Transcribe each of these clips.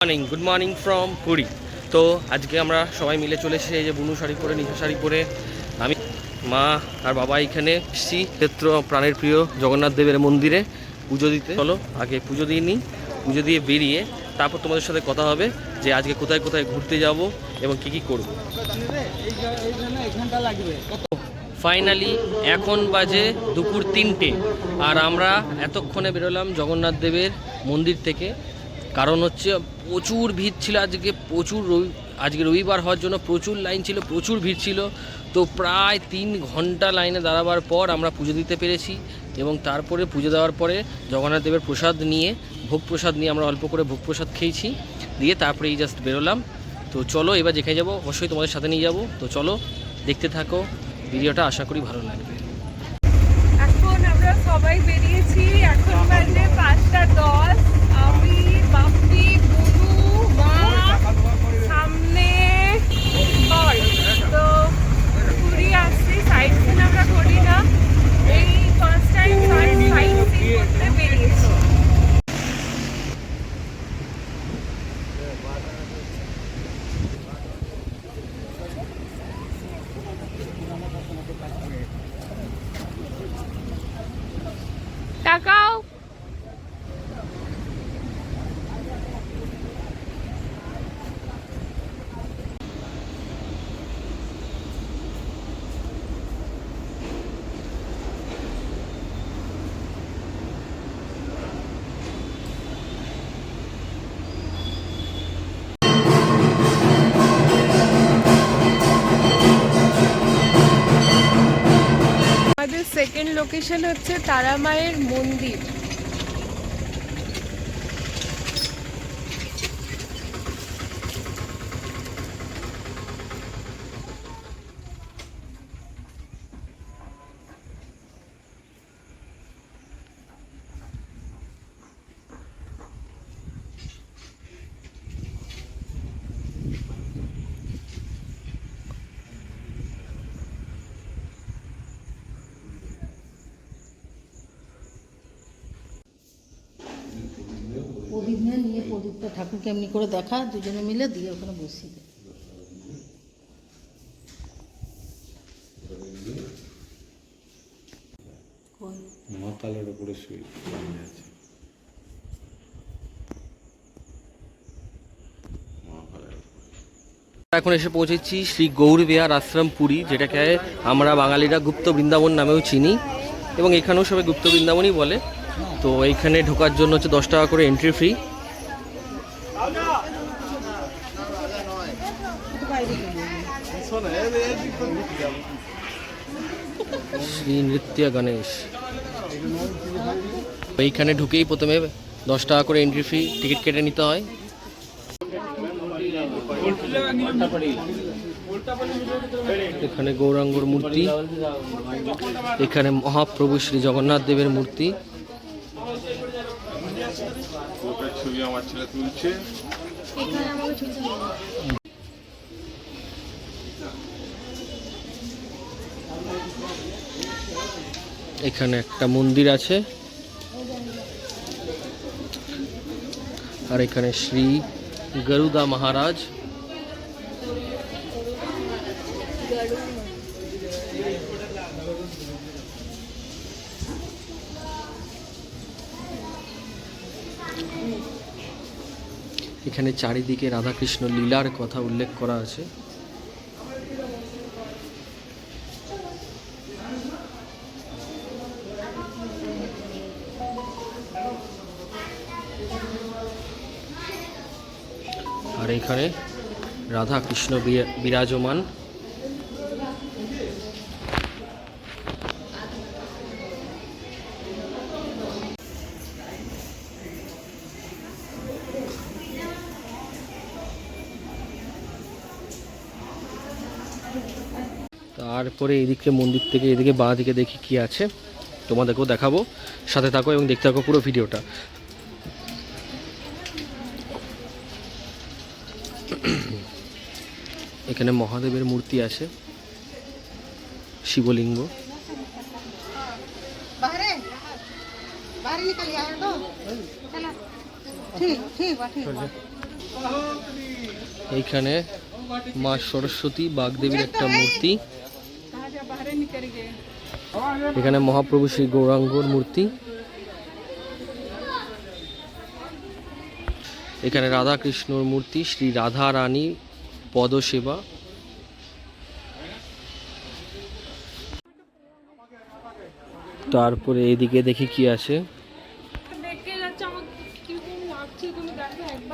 Morning good morning from Puri. তো আজকে আমরা সবাই মিলে চলে এসেছি এই যে বুনু শাড়ি পরে নিশা শাড়ি পরে আমি মা আর বাবা এখানে এসেছি ক্ষেত্র প্রাণের প্রিয় জগন্নাথ দেবের মন্দিরে পুজো দিতে। চলো আগে পুজো দিয়ে নিই, পুজো দিয়ে বেরিয়ে তারপর তোমাদের সাথে কথা হবে যে আজকে কোথায় কোথায় ঘুরতে যাব এবং কী কী করবো। ফাইনালি এখন বাজে দুপুর 3টে আর আমরা এতক্ষণে বেরোলাম জগন্নাথ দেবের মন্দির থেকে। কারণ হচ্ছে প্রচুর ভিড় ছিল আজকে, আজকে রবিবার হওয়ার জন্য প্রচুর লাইন ছিল, প্রচুর ভিড় ছিল। তো প্রায় 3 ঘন্টা লাইনে দাঁড়াবার পর আমরা পুজো দিতে পেরেছি এবং তারপরে পুজো দেওয়ার পরে জগন্নাথ দেবের প্রসাদ নিয়ে ভোগ প্রসাদ নিয়ে আমরা অল্প করে ভোগ প্রসাদ খেয়েছি, দিয়ে তারপরে এই জাস্ট বেরোলাম। তো চলো এবার যেখানে যাবো অবশ্যই তোমাদের সাথে নিয়ে যাবো। তো চলো দেখতে থাকো ভিডিওটা, আশা করি ভালো লাগবে। এখন আমরা সবাই বেরিয়েছি, এখন বাজে 5:10। আমি বাপি বুনু মা সামনে বল। তো পুরী আসছি, সাইট সিন আমরা করি না, এই ফার্স্ট টাইম সাইট সিন করতে বেরিয়েছি। টাকাও আমাদের সেকেন্ড লোকেশন হচ্ছে তারা মায়ের মন্দির। প্রদীপ নিয়ে প্রদীপটা ঠাকুরকে এমনি করে দেখা, দুজনে মিলে দিয়ে ওখানে বসিয়ে দেয়। মাতালের উপরে শুয়ে আছে। এখন এসে পৌঁছেছি শ্রী গৌরবিহার আশ্রম পুরী, যেটাকে আমরা বাঙালিরা গুপ্ত বৃন্দাবন নামেও চিনি এবং এখানেও সবাই গুপ্ত বৃন্দাবনই বলে। তো এইখানে ঢোকার জন্য হচ্ছে 10 টাকা করে এন্ট্রি ফ্রি। শ্রী নৃত্য গণেশ। এইখানে ঢুকেই প্রথমে 10 টাকা করে এন্ট্রি ফি, টিকিট কেটে নিতে হয়। এখানে গৌরাঙ্গর মূর্তি, এখানে মহাপ্রভু শ্রী জগন্নাথ দেবের মূর্তি। এখানে একটা মন্দির আছে আর এখানে শ্রী গরুদা মহারাজ। এখানে চারিদিকে রাধাকৃষ্ণ লীলার কথা উল্লেখ করা আছে। আর এখানে রাধা কৃষ্ণ বিরাজমান। তারপরে এদিকে মন্দির থেকে এদিকে বাঁ দিকে দেখি কি আছে, তোমাদেরকেও দেখাবো, সাথে থাকো এবং দেখতে থাকো পুরো ভিডিওটা। এখানে মহাদেবের মূর্তি আছে, শিবলিঙ্গ। बाहर निकल गया है तो चलो ठीक ठीक बा ठीक बा। এইখানে মা সরস্বতী বাগদেবীর একটা মূর্তি, এখানে মহাপ্রভু শ্রী গৌরাঙ্গর মূর্তি, এখানে রাধা কৃষ্ণর মূর্তি, শ্রী রাধা রানী পদসেবা, তারপরে এদিকে দেখি কি আছে।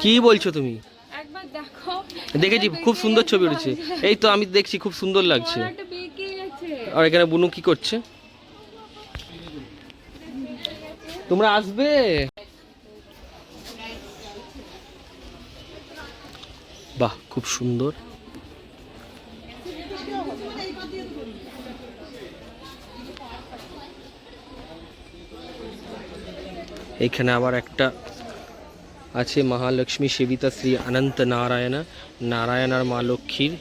কি বলছো তুমি? একবার দেখো, দেখেছি, খুব সুন্দর ছবি উঠেছে। এই তো আমি দেখছি, খুব সুন্দর লাগছে। গলাটা বেঁকে গেছে। আর এখানে বুনু কি করছে? তোমরা আসবে? বাহ, খুব সুন্দর। এখানে আবার একটা আছে মহালক্ষ্মী সেবিতা শ্রী অনন্ত নারায়ণ, নারায়ণ আর মা লক্ষ্মীর।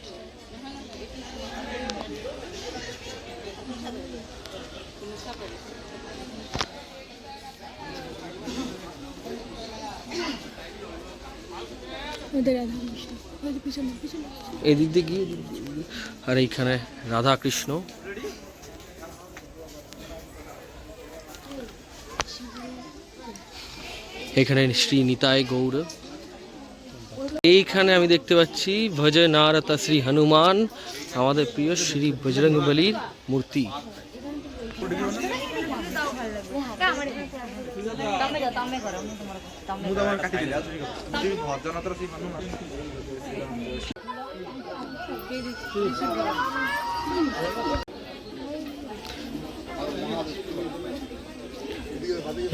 এদিক দিয়ে গিয়ে, আর এইখানে রাধা কৃষ্ণ। এখানে শ্রী নিতাই গৌর। এইখানে আমি দেখতে পাচ্ছি ভজনারতা শ্রী হনুমান, আমাদের প্রিয় শ্রী বজরংবলীর মূর্তি।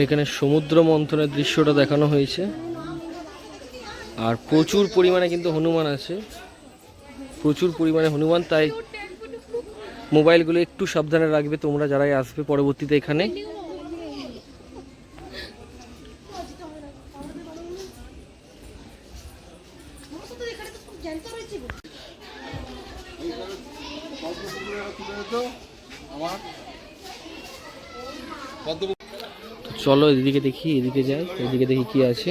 এখানে সমুদ্র মন্থনের দৃশ্যটা দেখানো হয়েছে, আর প্রচুর পরিমাণে কিন্তু হনুমান আছে, প্রচুর পরিমাণে হনুমান। তাই মোবাইলগুলো একটু সাবধানে রাখবে তোমরা যারাই আসবে পরবর্তীতে এখানে। চলো এদিকে দেখি, এদিকে যাই, এদিকে দেখি কি আছে।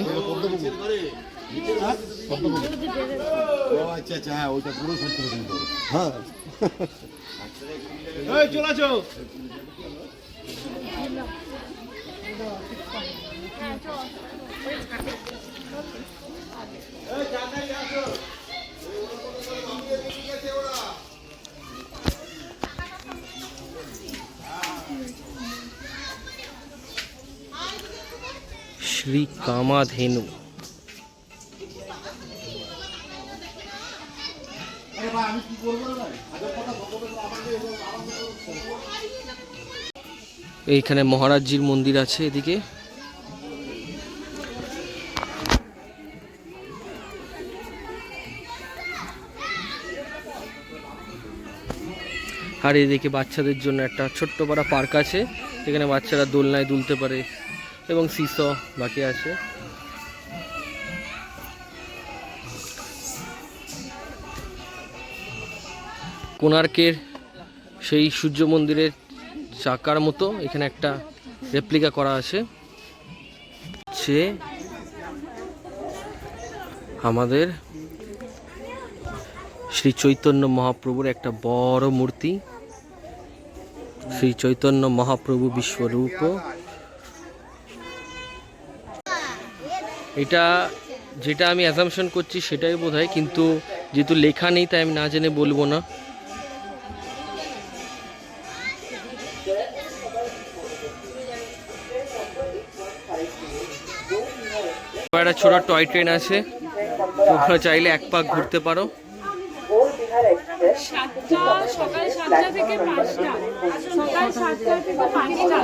শ্রী কামাধেনু। এইখানে মহারাজজির মন্দির আছে এদিকে। আর এদিকে বাচ্চাদের জন্য একটা ছোট্ট পাড়া পার্ক আছে, যেখানে বাচ্চারা দোলনায় দুলতে পারে এবং সিস বাকি আছে। কোণার্কের সেই সূর্য মন্দিরের চাকার মতো এখানে একটা রেপ্লিকা করা আছে। সে আমাদের শ্রী চৈতন্য মহাপ্রভুর একটা বড় মূর্তি, শ্রী চৈতন্য মহাপ্রভু বিশ্বরূপ। এটা যেটা আমি অ্যাজাম্পশন করছি সেটাই বোধহয়, কিন্তু যেহেতু লেখা নেই তাই আমি না জেনে বলবো না। একটা ছোট টয় ট্রেন আছে, তোমরা চাইলে এক পাক ঘুরতে পারো। সকাল 7টা থেকে 5টা, সকাল 7টা থেকে 5টা,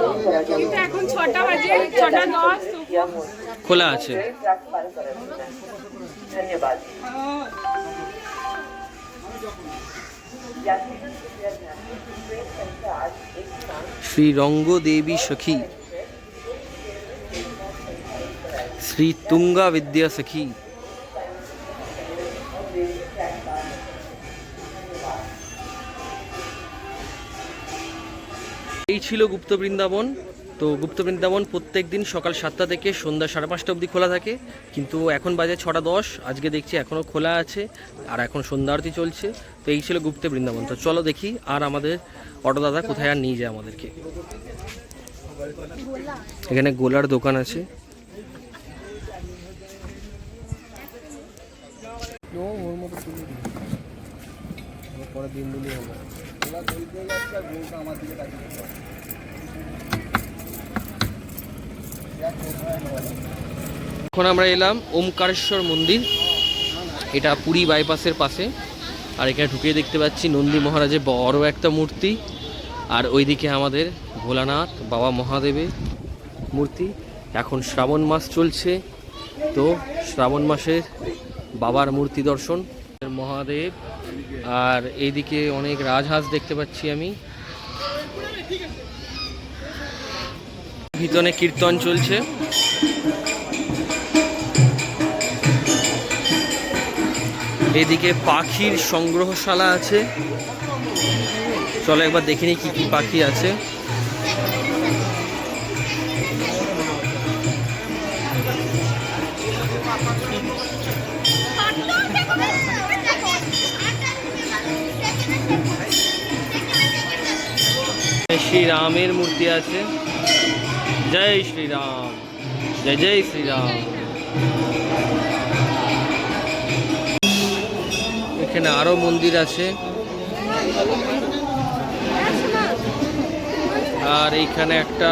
কিন্তু এখন 6টা বাজে, 6:10 খোলা আছে। ধন্যবাদ। শ্রী রঙ্গ দেবী সখী, শ্রী তুঙ্গা বিদ্যা সখী। এই ছিল গুপ্ত বৃন্দাবন। তো গুপ্ত বৃন্দাবন প্রত্যেক দিন সকাল 7টা থেকে সন্ধ্যা 5:30 অবধি খোলা থাকে, কিন্তু এখন বাজে 6:10, আজকে দেখছি এখনও খোলা আছে আর এখন সন্ধ্যা আরতি চলছে। তো এই ছিল গুপ্ত বৃন্দাবন। তো চলো দেখি আর আমাদের অটো দাদা কোথায় আর নিয়ে যায় আমাদেরকে। এখানে গোলার দোকান আছে। এখন আমরা এলাম ওমকারেশ্বর মন্দির, এটা পুরী বাইপাসের পাশে। আর এখানে ঢুকে দেখতে পাচ্ছি নন্দী মহারাজের বড় একটা মূর্তি, আর ওইদিকে আমাদের ভোলানাথ বাবা মহাদেবের মূর্তি। এখন শ্রাবণ মাস চলছে, তো শ্রাবণ মাসের বাবার মূর্তি দর্শন মহাদেব। আর এইদিকে অনেক রাজহাঁস দেখতে পাচ্ছি আমি। ভিতরে কীর্তন চলছে। এদিকে পাখির সংগ্রহশালা আছে, চলো একবার দেখিনি কি কি পাখি আছে। শ্রীরামের মূর্তি আছে। জয় শ্রীরাম, জয় জয় শ্রীরাম। এখানে আরো মন্দির আছে, আর এইখানে একটা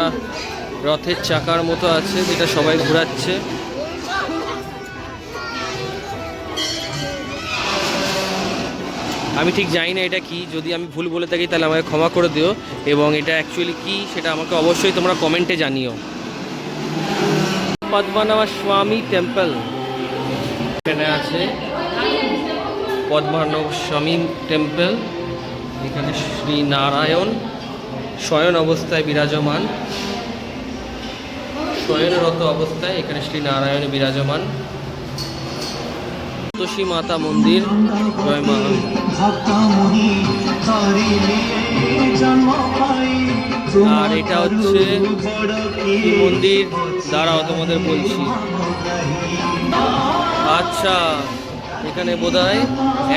রথের চাকার মতো আছে যেটা সবাই ঘোরাচ্ছে। আমি ঠিক জানি না এটা কি, যদি আমি ভুল বলে থাকি তাহলে আমাকে ক্ষমা করে দিও, এবং এটা অ্যাকচুয়ালি কি সেটা আমাকে অবশ্যই তোমরা কমেন্টে জানিও। পদ্মনাভ স্বামী টেম্পল এখানে আছে, পদ্মনাভ স্বামী টেম্পল। এখানে শ্রী নারায়ণ শয়ন অবস্থায় বিরাজমান, শয়নরত অবস্থায় এখানে শ্রী নারায়ণ বিরাজমান। সন্তোষী মাতা মন্দির, জয় মা। আর এটা হচ্ছে কি মন্দির, দাঁড়াও তোমাদের বলছি। আচ্ছা, এখানে বোধহয়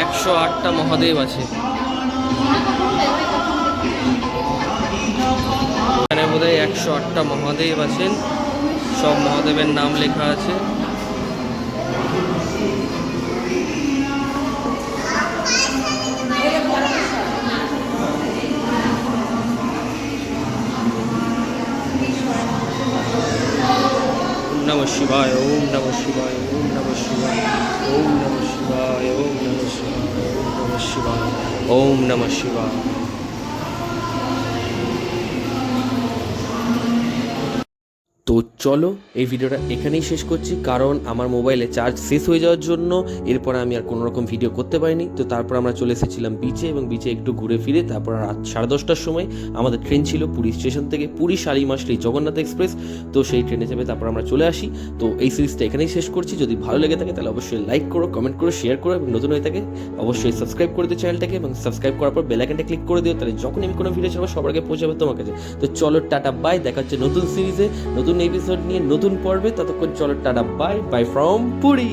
108টা মহাদেব আছে। এখানে বোধহয় 108টা মহাদেব আছেন, সব মহাদেবের নাম লেখা আছে। नमः शिवाय, ओम नमः शिवाय, ओम नमः शिवाय, ओम नमः शिवाय, ओम नमः शिवाय, ओम नमः शिवाय। তো চলো এই ভিডিওটা এখানেই শেষ করছি, কারণ আমার মোবাইলে চার্জ শেষ হয়ে যাওয়ার জন্য এরপর আমি আর কোনো রকম ভিডিও করতে পারিনি। তো তারপর আমরা চলে এসেছিলাম বিচে, এবং বিচে একটু ঘুরে ফিরে তারপর রাত 10:30টার সময় আমাদের ট্রেন ছিল পুরী স্টেশন থেকে পুরী শালিমার শ্রী জগন্নাথ এক্সপ্রেস। তো সেই ট্রেনে যাবে তারপর আমরা চলে আসি। তো এই সিরিজটা এখানেই শেষ করছি। যদি ভালো লেগে থাকে তাহলে অবশ্যই লাইক করো, কমেন্ট করো, শেয়ার করো, এবং নতুন হয়ে থাকে অবশ্যই সাবস্ক্রাইব করে দিও চ্যানেলটাকে, এবং সাবস্ক্রাইব করার পর বেল আইকনটা ক্লিক করে দিও, তাহলে যখন আমি কোনো ভিডিও ছাড়বো সবার আগে পৌঁছে যাবে তোমার কাছে। তো চলো টাটা বাই, দেখা হচ্ছে নতুন সিরিজে নতুন এপিসোড নিয়ে নতুন পর্বে। ততক্ষণ চলো tata bye, bye from Puri.